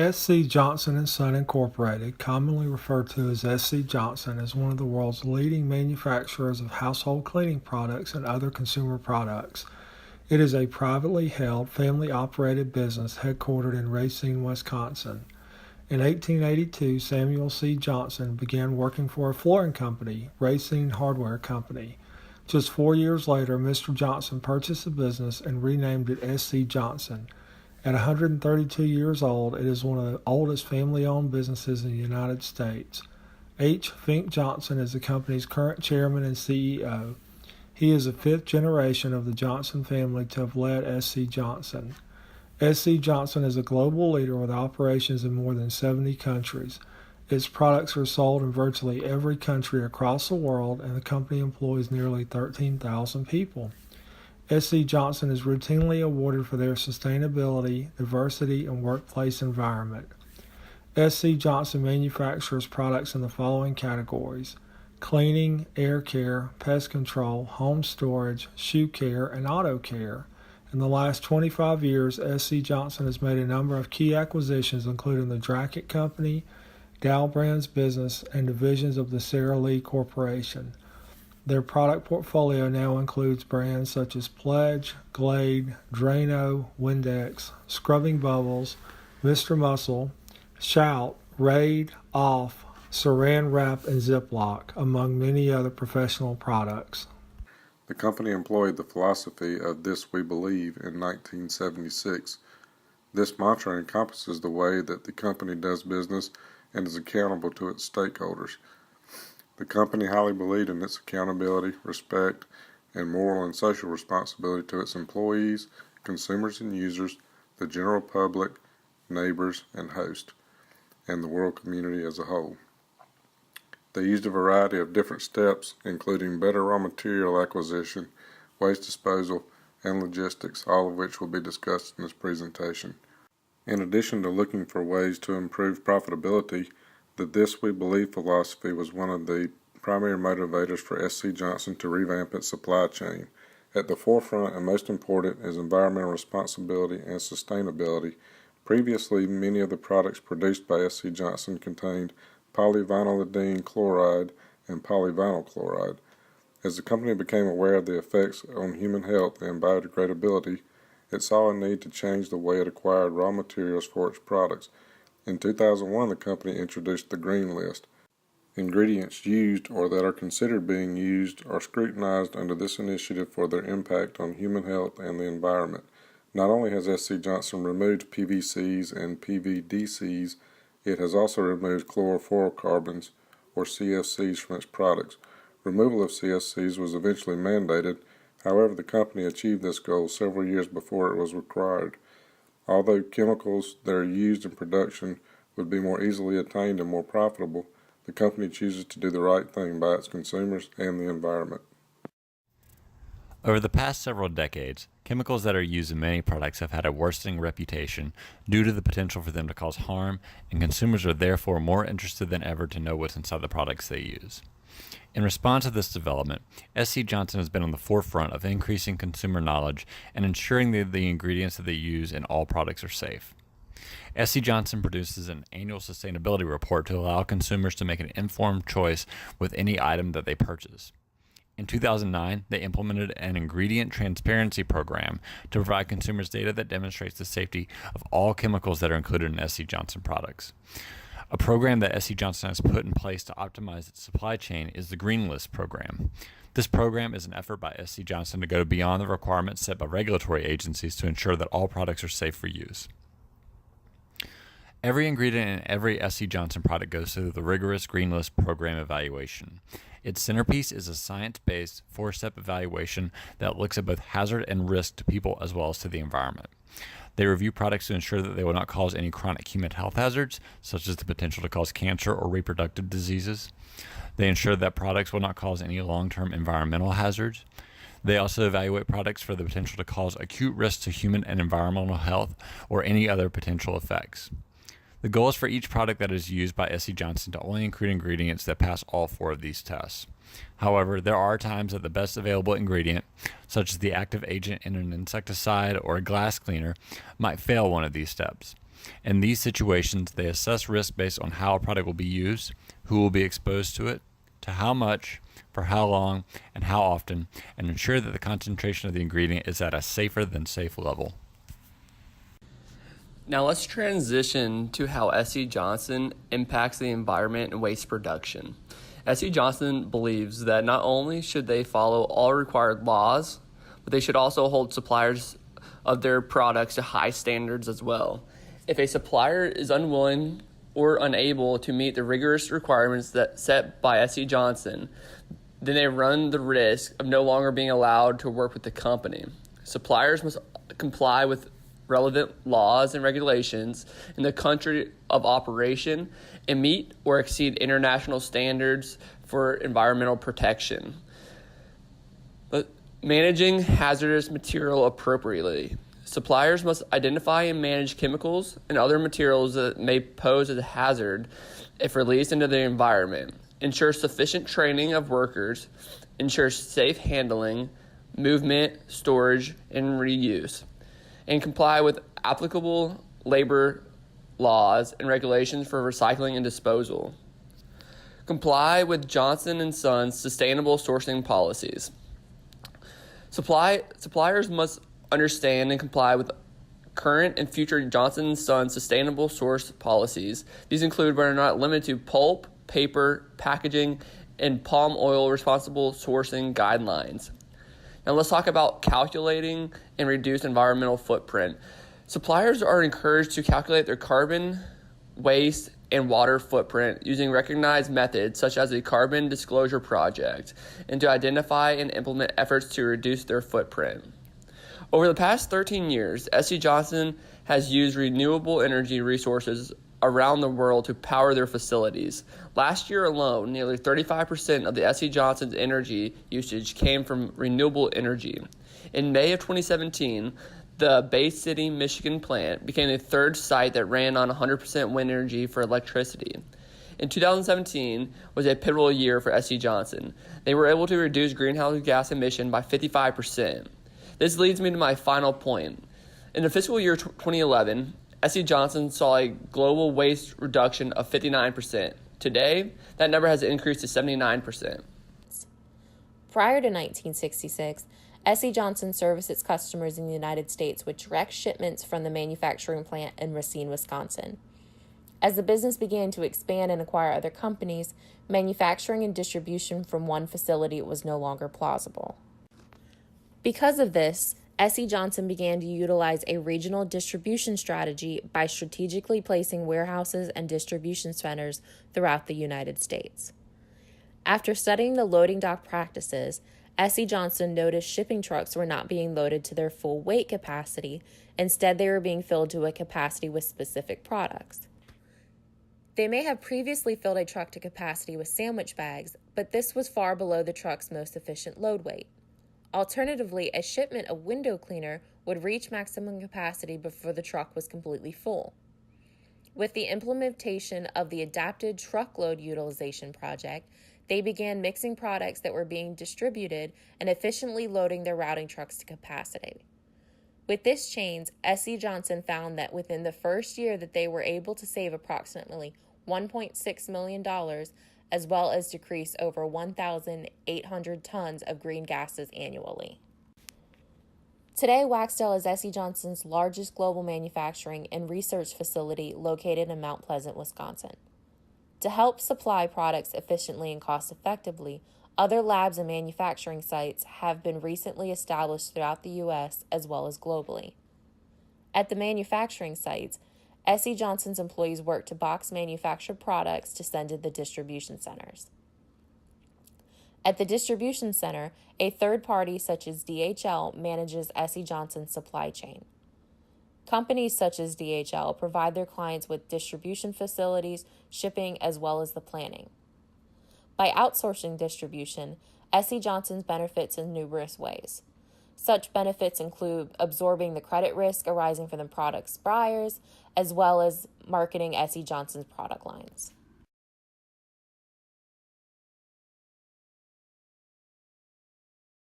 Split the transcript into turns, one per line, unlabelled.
S.C. Johnson & Son Incorporated, commonly referred to as S.C. Johnson, is one of the world's leading manufacturers of household cleaning products and other consumer products. It is a privately held, family-operated business headquartered in Racine, Wisconsin. In 1882, Samuel C. Johnson began working for a flooring company, Racine Hardware Company. Just 4 years later, Mr. Johnson purchased the business and renamed it S.C. Johnson. At 132 years old, it is one of the oldest family-owned businesses in the United States. H. Fink Johnson is the company's current chairman and CEO. He is the fifth generation of the Johnson family to have led S.C. Johnson. S.C. Johnson is a global leader with operations in more than 70 countries. Its products are sold in virtually every country across the world, and the company employs nearly 13,000 people. S.C. Johnson is routinely awarded for their sustainability, diversity, and workplace environment. S.C. Johnson manufactures products in the following categories: cleaning, air care, pest control, home storage, shoe care, and auto care. In the last 25 years, S.C. Johnson has made a number of key acquisitions, including the Dracket Company, Dow Brands business, and divisions of the Sara Lee Corporation. Their product portfolio now includes brands such as Pledge, Glade, Drano, Windex, Scrubbing Bubbles, Mr. Muscle, Shout, Raid, Off, Saran Wrap, and Ziploc, among many other professional products.
The company employed the philosophy of "This We Believe" in 1976. This mantra encompasses the way that the company does business and is accountable to its stakeholders. The company highly believed in its accountability, respect, and moral and social responsibility to its employees, consumers and users, the general public, neighbors and hosts, and the world community as a whole. They used a variety of different steps, including better raw material acquisition, waste disposal, and logistics, all of which will be discussed in this presentation. In addition to looking for ways to improve profitability, the "This We Believe" philosophy was one of the primary motivators for S.C. Johnson to revamp its supply chain. At the forefront and most important is environmental responsibility and sustainability. Previously, many of the products produced by S.C. Johnson contained polyvinylidene chloride and polyvinyl chloride. As the company became aware of the effects on human health and biodegradability, it saw a need to change the way it acquired raw materials for its products. In 2001, the company introduced the Green List. Ingredients used or that are considered being used are scrutinized under this initiative for their impact on human health and the environment. Not only has S.C. Johnson removed PVCs and PVDCs, it has also removed chlorofluorocarbons, or CFCs, from its products. Removal of CFCs was eventually mandated. However, the company achieved this goal several years before it was required. Although chemicals that are used in production would be more easily attained and more profitable, the company chooses to do the right thing by its consumers and the environment.
Over the past several decades, chemicals that are used in many products have had a worsening reputation due to the potential for them to cause harm, and consumers are therefore more interested than ever to know what's inside the products they use. In response to this development, S.C. Johnson has been on the forefront of increasing consumer knowledge and ensuring that the ingredients that they use in all products are safe. S.C. Johnson produces an annual sustainability report to allow consumers to make an informed choice with any item that they purchase. In 2009, they implemented an ingredient transparency program to provide consumers data that demonstrates the safety of all chemicals that are included in S.C. Johnson products. A program that S.C. Johnson has put in place to optimize its supply chain is the Green List program. This program is an effort by S.C. Johnson to go beyond the requirements set by regulatory agencies to ensure that all products are safe for use. Every ingredient in every S.C. Johnson product goes through the rigorous Green List program evaluation. Its centerpiece is a science-based 4-step evaluation that looks at both hazard and risk to people as well as to the environment. They review products to ensure that they will not cause any chronic human health hazards, such as the potential to cause cancer or reproductive diseases. They ensure that products will not cause any long-term environmental hazards. They also evaluate products for the potential to cause acute risks to human and environmental health or any other potential effects. The goal is for each product that is used by S.C. Johnson to only include ingredients that pass all 4 of these tests. However, there are times that the best available ingredient, such as the active agent in an insecticide or a glass cleaner, might fail one of these steps. In these situations, they assess risk based on how a product will be used, who will be exposed to it, to how much, for how long, and how often, and ensure that the concentration of the ingredient is at a safer than safe level.
Now let's transition to how SC Johnson impacts the environment and waste production. SC Johnson believes that not only should they follow all required laws, but they should also hold suppliers of their products to high standards as well. If a supplier is unwilling or unable to meet the rigorous requirements that set by SC Johnson, then they run the risk of no longer being allowed to work with the company. Suppliers must comply with relevant laws and regulations in the country of operation and meet or exceed international standards for environmental protection. But managing hazardous material appropriately. Suppliers must identify and manage chemicals and other materials that may pose as a hazard if released into the environment. Ensure sufficient training of workers. Ensure safe handling, movement, storage, and reuse. And comply with applicable labor laws and regulations for recycling and disposal. Comply with Johnson & Sons sustainable sourcing policies. Suppliers must understand and comply with current and future Johnson & Sons sustainable source policies. These include but are not limited to pulp, paper, packaging, and palm oil responsible sourcing guidelines. Now let's talk about calculating and reduce environmental footprint. Suppliers are encouraged to calculate their carbon, waste, and water footprint using recognized methods such as the Carbon Disclosure Project and to identify and implement efforts to reduce their footprint. Over the past 13 years, SC Johnson has used renewable energy resources around the world to power their facilities. Last year alone, nearly 35% of the SC Johnson's energy usage came from renewable energy. In May of 2017, the Bay City, Michigan plant became the third site that ran on 100% wind energy for electricity. In 2017 was a pivotal year for SC Johnson. They were able to reduce greenhouse gas emission by 55%. This leads me to my final point. In the fiscal year 2011, SC Johnson saw a global waste reduction of 59%. Today, that number has increased to 79%.
Prior to 1966, SC Johnson serviced its customers in the United States with direct shipments from the manufacturing plant in Racine, Wisconsin. As the business began to expand and acquire other companies, manufacturing and distribution from one facility was no longer plausible. Because of this, SC Johnson began to utilize a regional distribution strategy by strategically placing warehouses and distribution centers throughout the United States. After studying the loading dock practices, SC Johnson noticed shipping trucks were not being loaded to their full weight capacity. Instead, they were being filled to a capacity with specific products. They may have previously filled a truck to capacity with sandwich bags, but this was far below the truck's most efficient load weight. Alternatively, a shipment of window cleaner would reach maximum capacity before the truck was completely full. With the implementation of the Adapted Truckload Utilization Project, they began mixing products that were being distributed and efficiently loading their routing trucks to capacity. With this change, SC Johnson found that within the first year that they were able to save approximately $1.6 million, as well as decrease over 1,800 tons of green gases annually. Today, Waxdale is SC Johnson's largest global manufacturing and research facility located in Mount Pleasant, Wisconsin. To help supply products efficiently and cost-effectively, other labs and manufacturing sites have been recently established throughout the U.S. as well as globally. At the manufacturing sites, SC Johnson's employees work to box manufactured products to send to the distribution centers. At the distribution center, a third party such as DHL manages SC Johnson's supply chain. Companies such as DHL provide their clients with distribution facilities, shipping, as well as the planning. By outsourcing distribution, SC Johnson benefits in numerous ways. Such benefits include absorbing the credit risk arising from the product's buyers, as well as marketing SC Johnson's product lines.